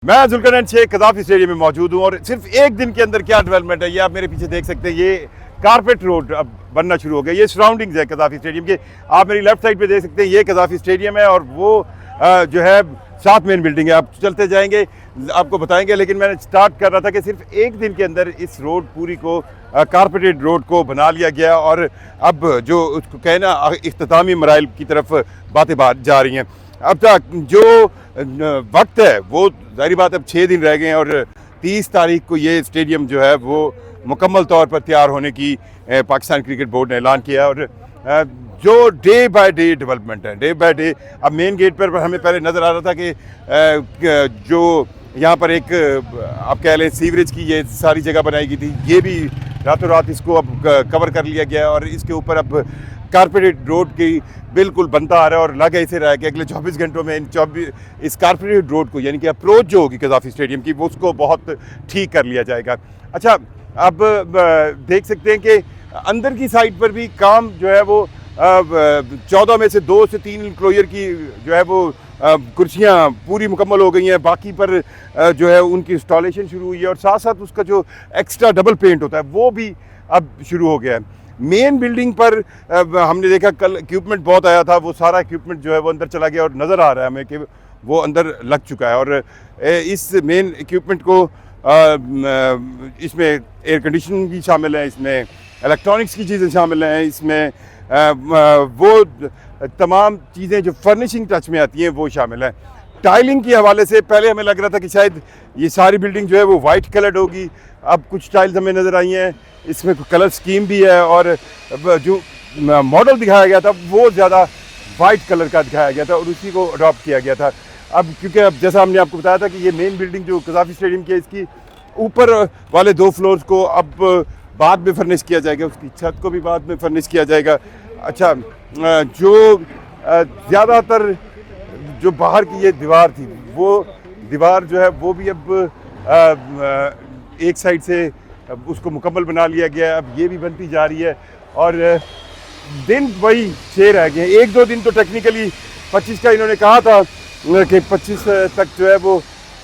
मैं जुल्करनैन शेख कदाफी स्टेडियम में मौजूद हूँ और सिर्फ एक दिन के अंदर क्या डेवलपमेंट है ये आप मेरे पीछे देख सकते हैं। ये कारपेट रोड अब बनना शुरू हो गया। ये सराउंडिंग्स है कदाफी स्टेडियम के। आप मेरी लेफ्ट साइड पे देख सकते हैं ये कदाफी स्टेडियम है और वो जो है 7 मेन बिल्डिंग है। आप चलते जाएंगे आपको बताएंगे, लेकिन मैंने स्टार्ट कर रहा था कि सिर्फ एक दिन के अंदर इस रोड पूरी को कारपेटेड रोड को बना लिया गया और अब जो उसको कहना इख्तितामी मराइल की तरफ बातें जा रही हैं। अब तक जो वक्त है वो जाहिर बात अब 6 दिन रह गए हैं और 30 तारीख को ये स्टेडियम जो है वो मुकम्मल तौर पर तैयार होने की पाकिस्तान क्रिकेट बोर्ड ने ऐलान किया। और जो डे बाय डे डेवलपमेंट है, डे बाय डे, अब मेन गेट पर हमें पहले नज़र आ रहा था कि जो यहाँ पर एक आप कह लें सीवरेज की ये सारी जगह बनाई गई थी, ये भी रातों रात इसको अब कवर कर लिया गया और इसके ऊपर अब कारपेटेड रोड की बिल्कुल बनता आ रहा है और लग ऐसे रहा है कि अगले 24 घंटों में इस कारपेटेड रोड को यानी कि अप्रोच जो होगी कदाफी स्टेडियम की वो उसको बहुत ठीक कर लिया जाएगा। अच्छा, अब देख सकते हैं कि अंदर की साइड पर भी काम जो है वो 14 में से 2 से 3 इंक्लोजर की जो है वो कुर्सियाँ पूरी मुकम्मल हो गई हैं। बाकी पर जो है उनकी इंस्टॉलेशन शुरू हुई है और साथ साथ उसका जो एक्स्ट्रा डबल पेंट होता है वो भी अब शुरू हो गया है। मेन बिल्डिंग पर हमने देखा कल इक्विपमेंट बहुत आया था, वो सारा इक्विपमेंट जो है वो अंदर चला गया और नज़र आ रहा है हमें कि वो अंदर लग चुका है। और इस मेन इक्विपमेंट को इसमें एयर कंडीशनिंग भी शामिल है, इसमें इलेक्ट्रॉनिक्स की चीज़ें शामिल हैं, इसमें वो तमाम चीज़ें जो फर्निशिंग टच में आती हैं वो शामिल हैं। टाइलिंग के हवाले से पहले हमें लग रहा था कि शायद ये सारी बिल्डिंग जो है वो वाइट कलर्ड होगी। अब कुछ टाइल्स हमें नज़र आई हैं, इसमें कलर स्कीम भी है और जो मॉडल दिखाया गया था वो ज़्यादा वाइट कलर का दिखाया गया था और उसी को अडॉप्ट किया गया था। अब क्योंकि अब जैसा हमने आपको बताया था कि ये मेन बिल्डिंग जो कदाफी स्टेडियम की है, इसकी ऊपर वाले 2 फ्लोर्स को अब बाद में फर्निश किया जाएगा, उसकी छत को भी बाद में फर्निश किया जाएगा। अच्छा, जो ज़्यादातर जो बाहर की ये दीवार थी वो दीवार जो है वो भी अब एक साइड से उसको मुकम्मल बना लिया गया है। अब ये भी बनती जा रही है और दिन वही 6 रह गए हैं। 1-2 दिन तो टेक्निकली 25 का इन्होंने कहा था कि 25 तक जो है वो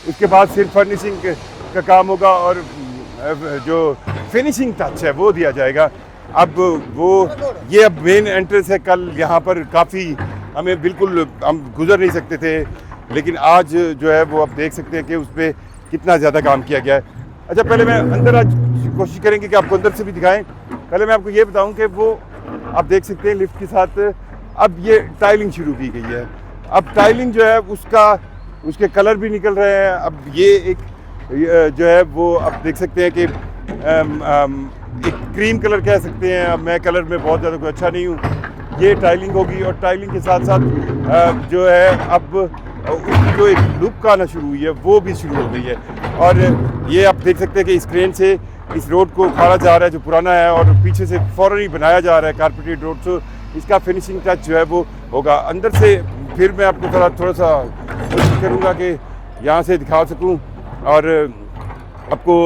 उसके बाद सिर्फ फर्निशिंग का काम होगा और जो फिनिशिंग टच है वो दिया जाएगा। अब वो ये अब मेन एंट्रेंस है। कल यहाँ पर काफ़ी हमें बिल्कुल हम गुजर नहीं सकते थे, लेकिन आज जो है वो आप देख सकते हैं कि उस पर कितना ज़्यादा काम किया गया है। अच्छा, पहले मैं अंदर आज कोशिश करेंगे कि आपको अंदर से भी दिखाएं। पहले मैं आपको ये बताऊं कि वो आप देख सकते हैं लिफ्ट के साथ अब ये टाइलिंग शुरू की गई है। अब टाइलिंग जो है उसके कलर भी निकल रहे हैं। अब ये एक जो है वो आप देख सकते हैं कि एक क्रीम कलर कह सकते हैं। अब मैं कलर में बहुत ज़्यादा कोई अच्छा नहीं हूँ। ये टाइलिंग होगी और टाइलिंग के साथ साथ जो है अब उसकी जो एक लुक आना शुरू हुई है वो भी शुरू हो गई है। और ये आप देख सकते हैं कि इस क्रेन से इस रोड को उखाड़ा जा रहा है जो पुराना है और पीछे से फ़ौरन ही बनाया जा रहा है कारपेटेड रोड। तो इसका फिनिशिंग टच जो है वो होगा। अंदर से फिर मैं आपको थोड़ा सा कोशिश करूँगा कि यहाँ से दिखा सकूँ और आपको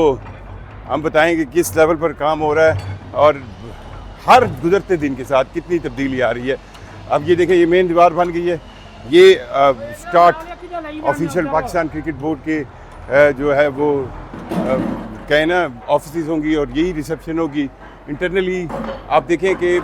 हम बताएंगे किस लेवल पर काम हो रहा है और हर गुजरते दिन के साथ कितनी तब्दीली आ रही है। अब ये देखें, ये मेन दीवार बन गई है। ये start official Pakistan cricket board के जो है वो कहें ना ऑफिस होंगी और यही रिसेप्शन होगी। इंटरनली आप देखें कि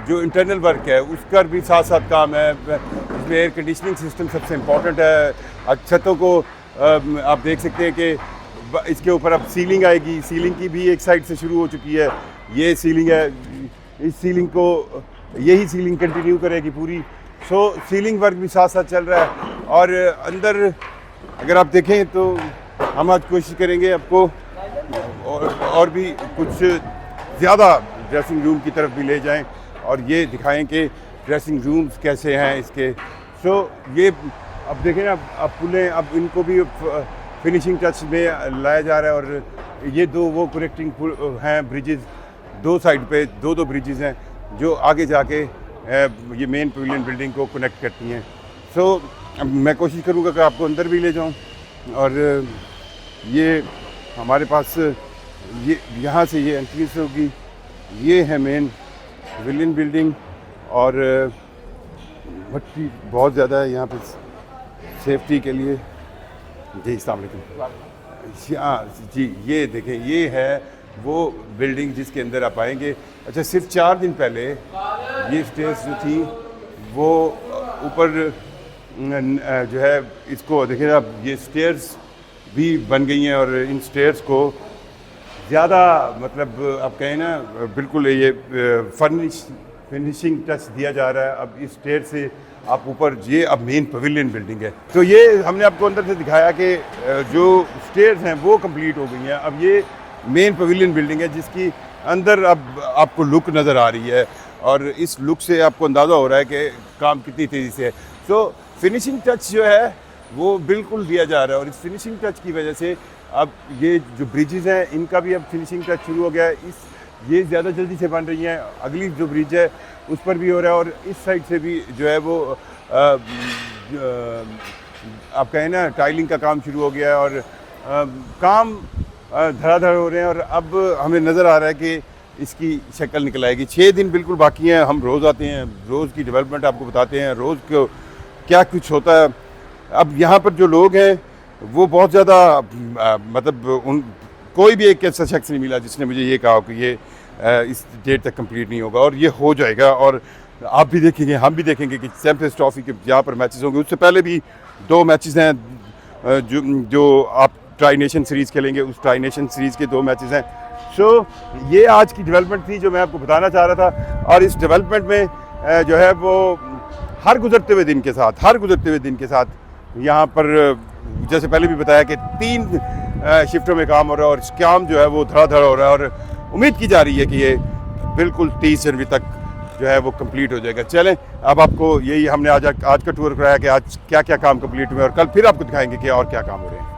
जो इंटरनल वर्क है उसका भी साथ साथ काम है। इसमें एयर कंडीशनिंग सिस्टम सबसे इम्पोर्टेंट है। छतों को आप देख सकते हैं कि इसके ऊपर अब सीलिंग आएगी। सीलिंग की भी एक साइड से शुरू हो चुकी है। ये सीलिंग है, इस सीलिंग को यही सीलिंग कंटिन्यू करेगी पूरी। सो सीलिंग वर्क भी साथ साथ चल रहा है। और अंदर अगर आप देखें तो हम आज कोशिश करेंगे आपको और भी कुछ ज़्यादा ड्रेसिंग रूम की तरफ भी ले जाएं और ये दिखाएं कि ड्रेसिंग रूम्स कैसे हैं इसके। सो ये अब देखें ना, अब पुलें अब इनको भी फिनिशिंग टच में लाया जा रहा है। और ये 2 वो कनेक्टिंग हैं ब्रिजेज़, 2 साइड पे 2 ब्रिजेज़ हैं जो आगे जाके ये मेन पवेलियन बिल्डिंग को कनेक्ट करती हैं। सो मैं कोशिश करूँगा कि आपको अंदर भी ले जाऊँ। और ये हमारे पास ये यहाँ से ये एंट्रेंस होगी। ये है मेन पवेलियन बिल्डिंग और भट्टी बहुत ज़्यादा है यहाँ पे सेफ्टी के लिए। जी, अस्सलाम वालेकुम। हाँ जी, ये देखें, ये है वो बिल्डिंग जिसके अंदर आप आएंगे। अच्छा, सिर्फ 4 दिन पहले ये स्टेयर्स जो थी वो ऊपर जो है, इसको देखिए आप, ये स्टेयर्स भी बन गई हैं और इन स्टेयर्स को ज़्यादा मतलब आप कहें ना, बिल्कुल ये फिनिशिंग टच दिया जा रहा है। अब इस स्टेयर से आप ऊपर, ये अब मेन पवेलियन बिल्डिंग है। तो ये हमने आपको अंदर से दिखाया कि जो स्टेयर्स हैं वो कंप्लीट हो गई हैं। अब ये मेन पवेलियन बिल्डिंग है जिसकी अंदर अब आपको लुक नज़र आ रही है और इस लुक से आपको अंदाज़ा हो रहा है कि काम कितनी तेज़ी से है। सो फिनिशिंग टच जो है वो बिल्कुल दिया जा रहा है और इस फिनिशिंग टच की वजह से अब ये जो ब्रिजेज़ हैं इनका भी अब फिनिशिंग टच शुरू हो गया है। ये ज़्यादा जल्दी से बन रही हैं। अगली जो ब्रिज है उस पर भी हो रहा है और इस साइड से भी जो है वो आप कहें ना, टाइलिंग का काम शुरू हो गया है और काम धड़ाधड़ हो रहे हैं और अब हमें नज़र आ रहा है कि इसकी शक्ल निकल आएगी। 6 दिन बिल्कुल बाकी हैं। हम रोज़ आते हैं, रोज़ की डेवलपमेंट आपको बताते हैं, रोज़ को क्या कुछ होता है। अब यहाँ पर जो लोग हैं वो बहुत ज़्यादा मतलब कोई भी एक ऐसा शख्स नहीं मिला जिसने मुझे ये कहा कि ये इस डेट तक कंप्लीट नहीं होगा और ये हो जाएगा। और आप भी देखेंगे, हम भी देखेंगे कि चैंपियंस ट्रॉफी के जहाँ पर मैचेस होंगे, उससे पहले भी 2 मैचेस हैं जो आप ट्राई नेशन सीरीज़ खेलेंगे, उस ट्राई नेशन सीरीज़ के 2 मैचेस हैं। सो ये आज की डेवलपमेंट थी जो मैं आपको बताना चाह रहा था। और इस डेवलपमेंट में जो है वो हर गुजरते हुए दिन के साथ यहाँ पर, जैसे पहले भी बताया कि 3 शिफ्टों में काम हो रहा है और काम जो है वो धड़ाधड़ हो रहा है और उम्मीद की जा रही है कि ये बिल्कुल 30 जनवरी तक जो है वो कंप्लीट हो जाएगा। चलें, अब आपको यही हमने आज का टूर कराया कि आज क्या क्या काम कंप्लीट हुए और कल फिर आपको दिखाएंगे कि और क्या काम हो रहे हैं।